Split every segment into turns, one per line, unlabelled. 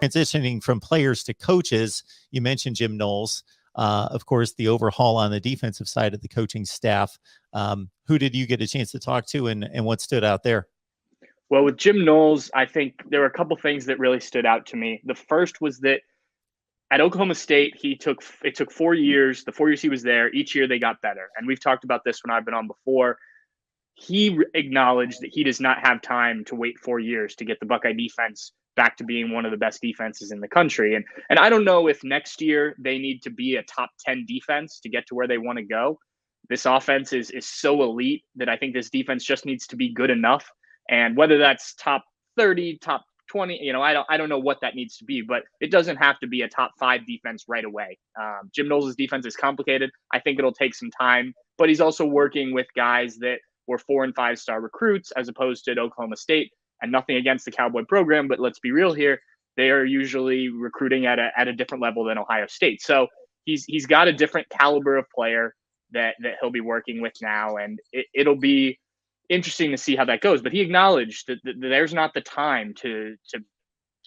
transitioning from players to coaches, you mentioned Jim Knowles. Of course, the overhaul on the defensive side of the coaching staff. Who did you get a chance to talk to, and what stood out there?
Well, with Jim Knowles, I think there were a couple things that really stood out to me. The first was that at Oklahoma State, it took 4 years. The 4 years he was there, each year they got better. And we've talked about this when I've been on before. He acknowledged that he does not have time to wait 4 years to get the Buckeye defense back to being one of the best defenses in the country. And I don't know if next year they need to be a top 10 defense to get to where they want to go. This offense is so elite that I think this defense just needs to be good enough. And whether that's top 30, top 20, I don't know what that needs to be, but it doesn't have to be a top 5 defense right away. Jim Knowles' defense is complicated. I think it'll take some time, but he's also working with guys that were 4- and 5-star recruits as opposed to at Oklahoma State. And nothing against the Cowboy program, but let's be real here. They are usually recruiting at a different level than Ohio State. So he's got a different caliber of player that he'll be working with now. And it'll be interesting to see how that goes. But he acknowledged that there's not the time to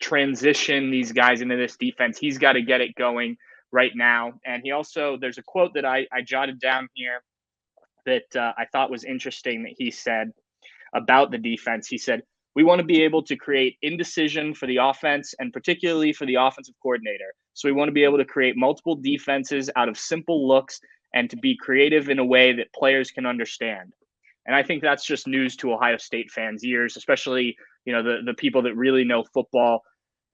transition these guys into this defense. He's got to get it going right now. And he also, there's a quote that I jotted down here that I thought was interesting that he said about the defense. He said, "We want to be able to create indecision for the offense and particularly for the offensive coordinator. So we want to be able to create multiple defenses out of simple looks and to be creative in a way that players can understand." And I think that's just news to Ohio State fans' ears, especially, the people that really know football.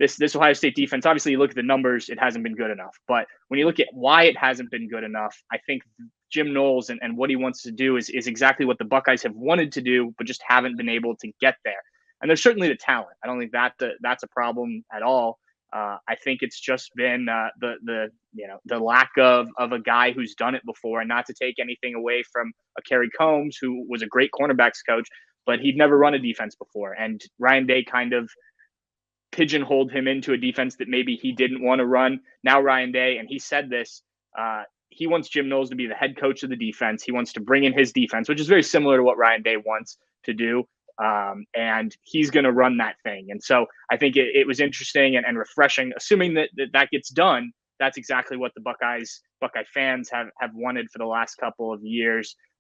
This Ohio State defense, obviously, you look at the numbers, it hasn't been good enough. But when you look at why it hasn't been good enough, I think Jim Knowles and what he wants to do is exactly what the Buckeyes have wanted to do, but just haven't been able to get there. And there's certainly the talent. I don't think that's a problem at all. I think it's just been the lack of a guy who's done it before, and not to take anything away from a Kerry Combs, who was a great cornerbacks coach, but he'd never run a defense before. And Ryan Day kind of pigeonholed him into a defense that maybe he didn't want to run. Now Ryan Day, and he said this, he wants Jim Knowles to be the head coach of the defense. He wants to bring in his defense, which is very similar to what Ryan Day wants to do. And he's going to run that thing. And so I think it was interesting and refreshing, assuming that gets done. That's exactly what the Buckeye fans have wanted for the last couple of years.